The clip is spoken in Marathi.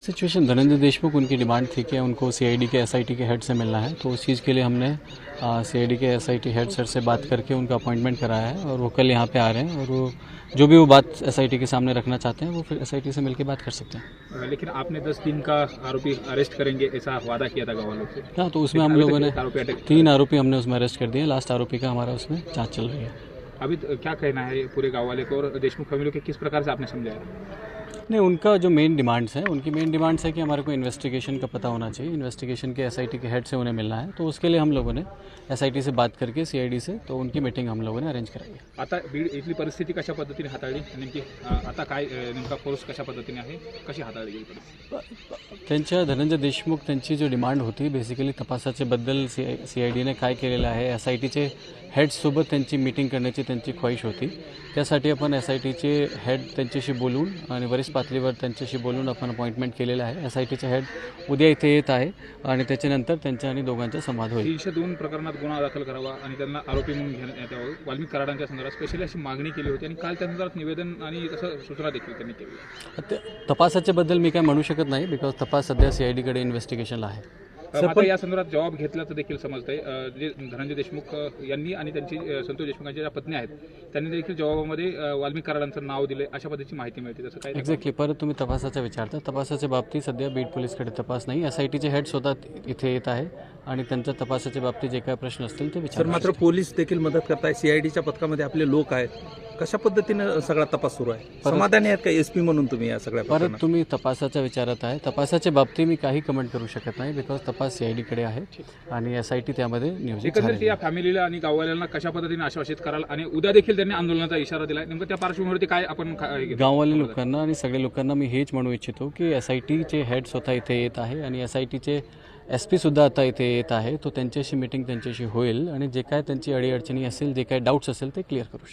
सिचुएशन धनंजय देशमुख उनकी डिमांड थी कि उनको सीआईडी के एसआईटी के हेड से मिलना है, तो उस चीज़ के लिए हमने सीआईडी के एसआईटी हेड सर से बात करके उनका अपॉइंटमेंट कराया है और वो कल यहाँ पे आ रहे हैं और वो जो भी वो बात एसआईटी के सामने रखना चाहते हैं वो फिर एसआईटी से मिलकर बात कर सकते हैं। लेकिन आपने 10 दिन का आरोपी अरेस्ट करेंगे ऐसा वादा किया था गाँव वालों से। हाँ, तो उसमें हम लोगों ने 3 आरोपी हमने उसमें अरेस्ट कर दिए। लास्ट आरोपी का हमारा उसमें जाँच चल रही है। अभी क्या कहना है पूरे गाँव वाले को और देशमुख फैमिली को किस प्रकार से आपने समझाया? नहीं, उनका जो मेन डिमांड्स है, उनकी मेन डिमांड्स है कि हमारे को इन्वेस्टिगेशन का पता होना चाहिए, इन्वेस्टिगेशन के एसआईटी के हेड से उन्हें मिलना है। तो उसके लिए हम लोगों ने एसआईटी से बात करके सीआईडी से तो उनकी मीटिंग हम लोगों ने अरेंज कराई है। आता बीड इथली परिस्थिती कशा पद्धतीने हाताळली नेमकी आता काय नेमका फोर्स कशा पद्धतीने आहे कशी हाताळली गेली परिस्थिती? त्यांच्या धनंजय देशमुख त्यांची जो डिमांड होती बेसिकली तपासाचे बद्दल सीआयडीने काय केलेलं आहे, एसआयटीचे हेडसोबत त्यांची मीटिंग करण्याची त्यांची ख्वाहिश होती। त्यासाठी आपण एसआयटीचे हेड त्यांच्याशी बोलून आणि वरिष्ठ पातळीवर त्यांच्याशी बोलून आपण अपॉइंटमेंट केलेलं आहे। एसआयटीचे हेड उद्या इथे येत आहे आणि त्याच्यानंतर त्यांच्या आणि दोघांचा संवाद होईल। 302 प्रकरणात गुन्हा दाखल करावा आणि त्यांना आरोपी म्हणून घेण्यात यावं, वाल्मिक कराडांच्या संदर्भात स्पेशली अशी मागणी केली होती आणि काल त्या संदर्भात निवेदन आणि तसं सूचना देखील त्यांनी केली। तपासाच्या बद्दल मी काय म्हणू शकत नाही, बिकॉज तपास सध्या सीआयडीकडे इन्व्हेस्टिगेशनला आहे। आता या संदर्भात जबाब घेतल्याचं देखील समजतंय। जे धनंजय देशमुख यांनी आणि त्यांची संतोष देशमुखांच्या ज्या पत्नी आहेत त्यांनी देखील जबाबामध्ये वाल्मिक कराडांचं नाव दिले अशा पद्धतीची माहिती मिळते। तसं काय एक्झॅक्टली, परत तुम्ही तपासाचा विचारता। तपासाच्या बाबतीत सध्या बीड पोलीसकडे तपास नाही, एसआयटीचे हेड स्वतः इथे येत आहे आणि त्यांच्या तपासाच्या बाबतीत जे काही प्रश्न असतील ते विचार। मात्र पोलीस देखील मदत करताय, सीआयडीच्या पथकामध्ये आपले लोक आहेत, कशा पद्धतीने सगळा तपास सुरू आहे? समाधानी आहेत का एसपी म्हणून तुम्ही या सगळ्या परत तुम्ही तपासाचा विचारत आहे। तपासाच्या बाबतीत मी काही कमेंट करू शकत नाही, बिकॉज तपास सीआयडीकडे आहे आणि एसआयटी त्यामध्ये नियोजित एकंदरीत या फॅमिलीला आणि गाववाल्यांना कशा पद्धतीने आश्वासित कराल आणि उद्या देखील त्यांनी आंदोलनाचा इशारा दिला, नेमकं त्या पार्श्वभूमीवरती काय आपण गाववाले लोकांना आणि सगळ्या लोकांना मी हेच म्हणू इच्छितो की एसआयटीचे हेड स्वतः इथे येत आहे आणि एसआयटीचे एसपी सुद्धा आता इथे येत आहे, तो त्यांच्याशी मीटिंग त्यांच्याशी होईल आणि जे काय त्यांची अडीअडचणी असेल, जे काय डाऊट्स असेल ते क्लिअर करू शकतो।